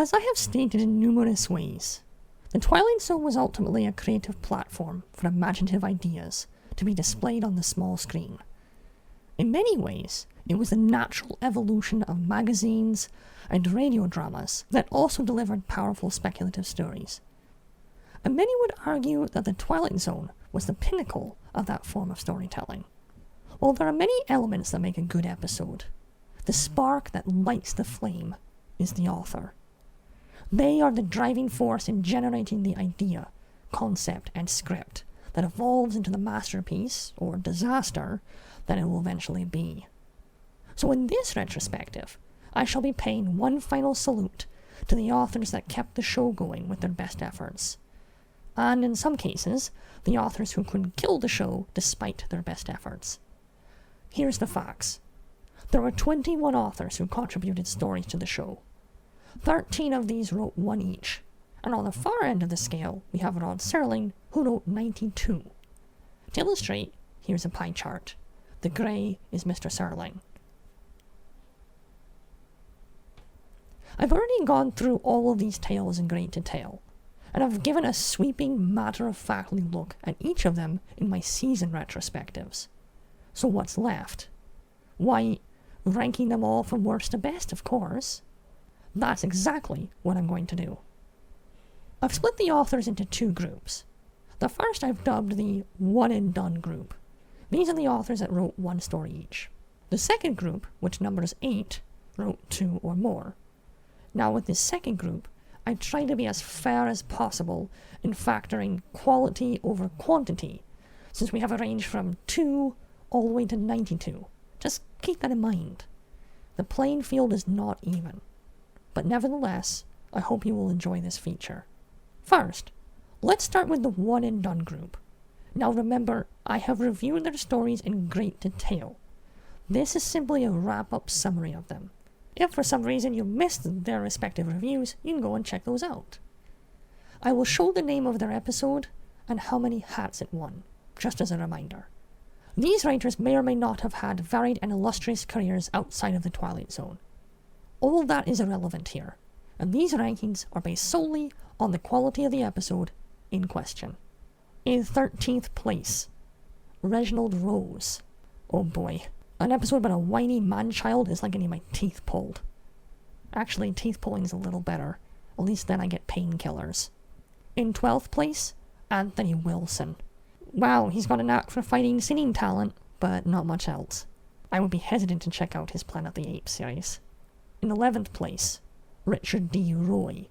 As I have stated in numerous ways, the Twilight Zone was ultimately a creative platform for imaginative ideas to be displayed on the small screen. In many ways, it was the natural evolution of magazines and radio dramas that also delivered powerful speculative stories. And many would argue that the Twilight Zone was the pinnacle of that form of storytelling. While there are many elements that make a good episode, the spark that lights the flame is the author. They are the driving force in generating the idea, concept, and script that evolves into the masterpiece, or disaster, that it will eventually be. So in this retrospective, I shall be paying one final salute to the authors that kept the show going with their best efforts. And in some cases, the authors who couldn't kill the show despite their best efforts. Here's the facts. There were 21 authors who contributed stories to the show. 13 of these wrote one each, and on the far end of the scale, we have Rod Serling, who wrote 92. To illustrate, here's a pie chart. The grey is Mr. Serling. I've already gone through all of these tales in great detail, and I've given a sweeping, matter-of-factly look at each of them in my season retrospectives. So what's left? Why, ranking them all from worst to best, of course. That's exactly what I'm going to do. I've split the authors into two groups. The first I've dubbed the one and done group. These are the authors that wrote one story each. The second group, which numbers 8, wrote 2 or more. Now with this second group, I try to be as fair as possible in factoring quality over quantity, since we have a range from 2 all the way to 92. Just keep that in mind. The playing field is not even. But nevertheless, I hope you will enjoy this feature. First, let's start with the one and done group. Now remember, I have reviewed their stories in great detail. This is simply a wrap-up summary of them. If for some reason you missed their respective reviews, you can go and check those out. I will show the name of their episode and how many hats it won, just as a reminder. These writers may or may not have had varied and illustrious careers outside of the Twilight Zone. All that is irrelevant here, and these rankings are based solely on the quality of the episode in question. In 13th place, Reginald Rose. Oh boy, an episode about a whiny man-child is like getting my teeth pulled. Actually, teeth pulling is a little better. At least then I get painkillers. In 12th place, Anthony Wilson. Wow, he's got a knack for fighting singing talent, but not much else. I would be hesitant to check out his Planet of the Apes series. In 11th place, Richard D. Roy.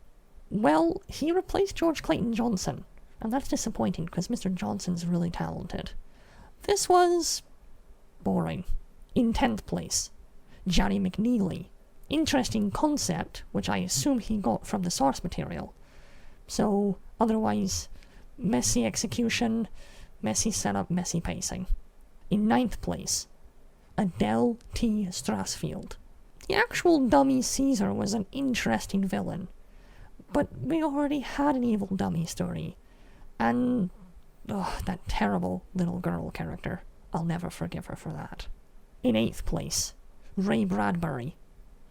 Well, he replaced George Clayton Johnson, and that's disappointing because Mr. Johnson's really talented. This was boring. In 10th place, Jerry McNeely. Interesting concept, which I assume he got from the source material. So, otherwise, messy execution, messy setup, messy pacing. In 9th place, Adele T. Strassfield. The actual dummy Caesar was an interesting villain, but we already had an evil dummy story. And, that terrible little girl character. I'll never forgive her for that. In 8th place, Ray Bradbury.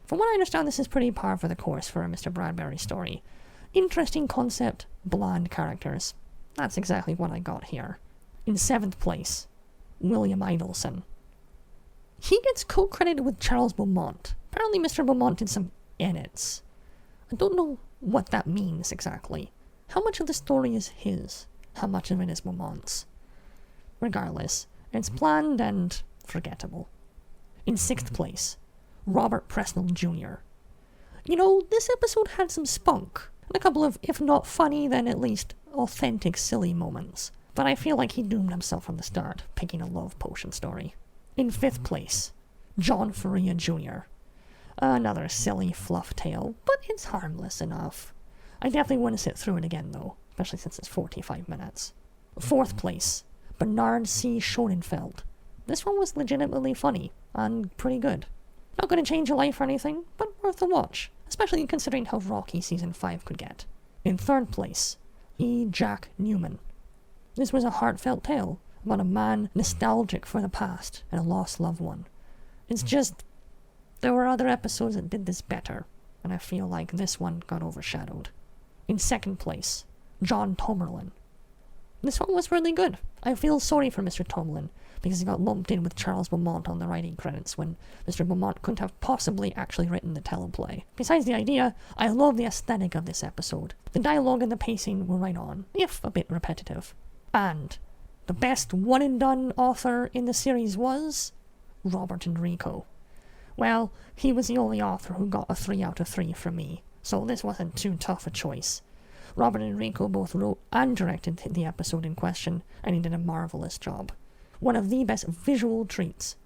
From what I understand, this is pretty par for the course for a Mr. Bradbury story. Interesting concept, bland characters. That's exactly what I got here. In 7th place, William Idelson. He gets co-credited with Charles Beaumont. Apparently Mr. Beaumont did some edits. I don't know what that means exactly. How much of the story is his? How much of it is Beaumont's? Regardless, it's bland and forgettable. In 6th place, Robert Presnell Jr. You know, this episode had some spunk, and a couple of, if not funny, then at least authentic silly moments. But I feel like he doomed himself from the start, picking a love potion story. In 5th place, John Faria Jr. Another silly fluff tale, but it's harmless enough. I definitely want to sit through it again though, especially since it's 45 minutes. 4th place, Bernard C. Schoenfeld. This one was legitimately funny, and pretty good. Not going to change your life or anything, but worth a watch, especially considering how rocky Season 5 could get. In 3rd place, E. Jack Newman. This was a heartfelt tale about a man nostalgic for the past and a lost loved one. It's just, there were other episodes that did this better, and I feel like this one got overshadowed. In second place, John Tomerlin. This one was really good. I feel sorry for Mr. Tomerlin, because he got lumped in with Charles Beaumont on the writing credits when Mr. Beaumont couldn't have possibly actually written the teleplay. Besides the idea, I love the aesthetic of this episode. The dialogue and the pacing were right on, if a bit repetitive. And the best one-and-done author in the series was Robert Enrico. Well, he was the only author who got a 3 out of 3 from me, so this wasn't too tough a choice. Robert Enrico both wrote and directed the episode in question, and he did a marvellous job. One of the best visual treats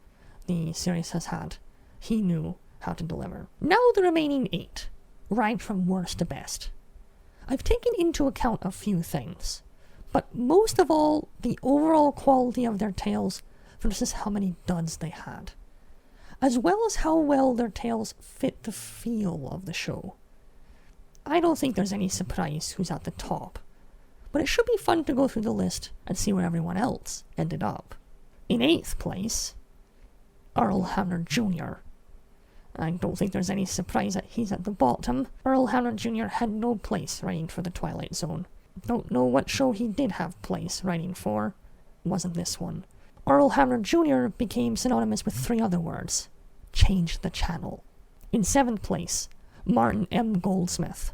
the series has had. He knew how to deliver. Now the remaining 8, ranked from worst to best. I've taken into account a few things, but most of all, the overall quality of their tales versus how many duds they had, as well as how well their tales fit the feel of the show. I don't think there's any surprise who's at the top, but it should be fun to go through the list and see where everyone else ended up. In 8th place, Earl Hamner Jr. I don't think there's any surprise that he's at the bottom. Earl Hamner Jr. had no place writing for the Twilight Zone. Don't know what show he did have place writing for. Wasn't this one. Earl Hamner Jr. became synonymous with 3 other words. Change the channel. In 7th place, Martin M. Goldsmith.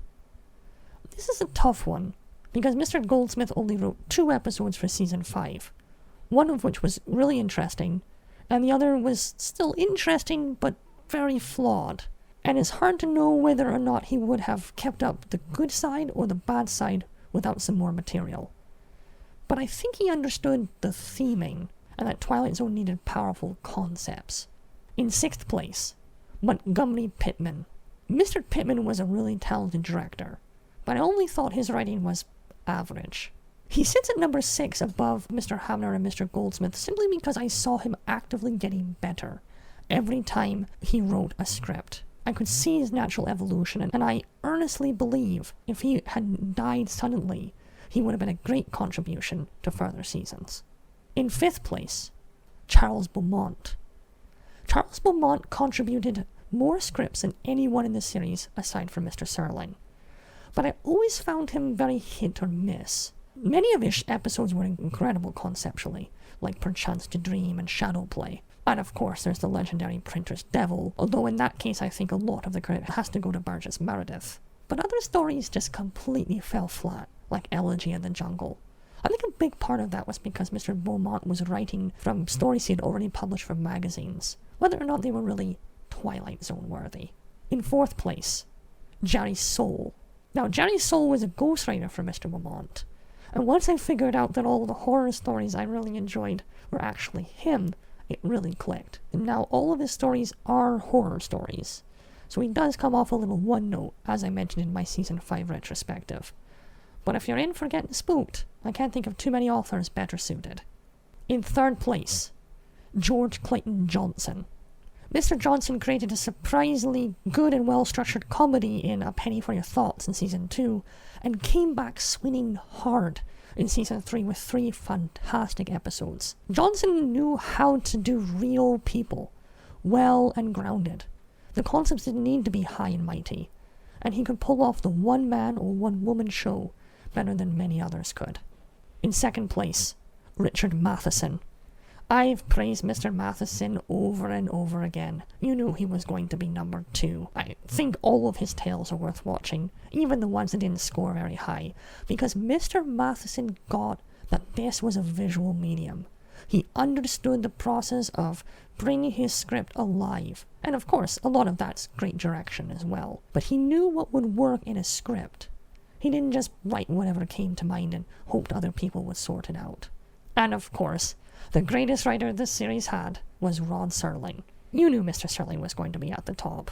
This is a tough one, because Mr. Goldsmith only wrote 2 episodes for season 5, one of which was really interesting, and the other was still interesting, but very flawed. And it's hard to know whether or not he would have kept up the good side or the bad side without some more material. But I think he understood the theming, and that Twilight Zone needed powerful concepts. In 6th place, Montgomery Pittman. Mr. Pittman was a really talented director, but I only thought his writing was average. He sits at number 6 above Mr. Hamner and Mr. Goldsmith simply because I saw him actively getting better every time he wrote a script. I could see his natural evolution, and I earnestly believe if he had died suddenly, he would have been a great contribution to further seasons. In 5th place, Charles Beaumont. Charles Beaumont contributed more scripts than anyone in the series aside from Mr. Serling, but I always found him very hit or miss. Many of his episodes were incredible conceptually, like Perchance to Dream and Shadow Play. And of course there's the legendary Printer's Devil, although in that case I think a lot of the credit has to go to Burgess Meredith. But other stories just completely fell flat, like Elegy in the Jungle. I think a big part of that was because Mr. Beaumont was writing from stories he had already published for magazines, whether or not they were really Twilight Zone worthy. In 4th place, Jerry Soule. Now Jerry Soule was a ghostwriter for Mr. Beaumont, and once I figured out that all the horror stories I really enjoyed were actually him, it really clicked. And now all of his stories are horror stories, so he does come off a little one-note, as I mentioned in my Season 5 retrospective. But if you're in for getting spooked, I can't think of too many authors better suited. In 3rd place, George Clayton Johnson. Mr. Johnson created a surprisingly good and well-structured comedy in A Penny for Your Thoughts in Season 2, and came back swinging hard in Season 3 with 3 fantastic episodes. Johnson knew how to do real people, well and grounded. The concepts didn't need to be high and mighty, and he could pull off the one-man or one-woman show better than many others could. In 2nd place, Richard Matheson. I've praised Mr. Matheson over and over again. You knew he was going to be number 2. I think all of his tales are worth watching, even the ones that didn't score very high, because Mr. Matheson got that this was a visual medium. He understood the process of bringing his script alive, and of course, a lot of that's great direction as well. But he knew what would work in a script. He didn't just write whatever came to mind and hoped other people would sort it out. And of course, the greatest writer this series had was Rod Serling. You knew Mr. Serling was going to be at the top.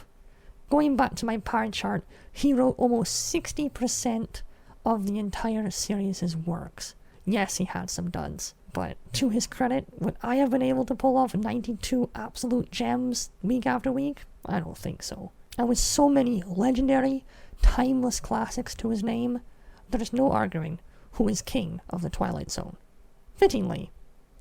Going back to my pie chart, he wrote almost 60% of the entire series' works. Yes, he had some duds, but to his credit, would I have been able to pull off 92 absolute gems week after week? I don't think so. And with so many legendary, timeless classics to his name, there is no arguing who is king of the Twilight Zone. Fittingly,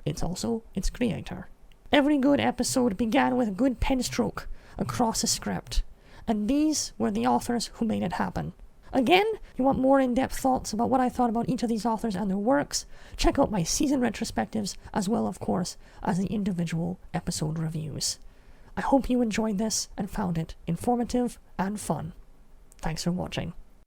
it's also its creator. Every good episode began with a good pen stroke across a script, And these were the authors who made it happen. Again, you want more in-depth thoughts about what I thought about each of these authors and their works, check out my season retrospectives, as well, of course, as the individual episode reviews. I hope you enjoyed this and found it informative and fun. Thanks for watching.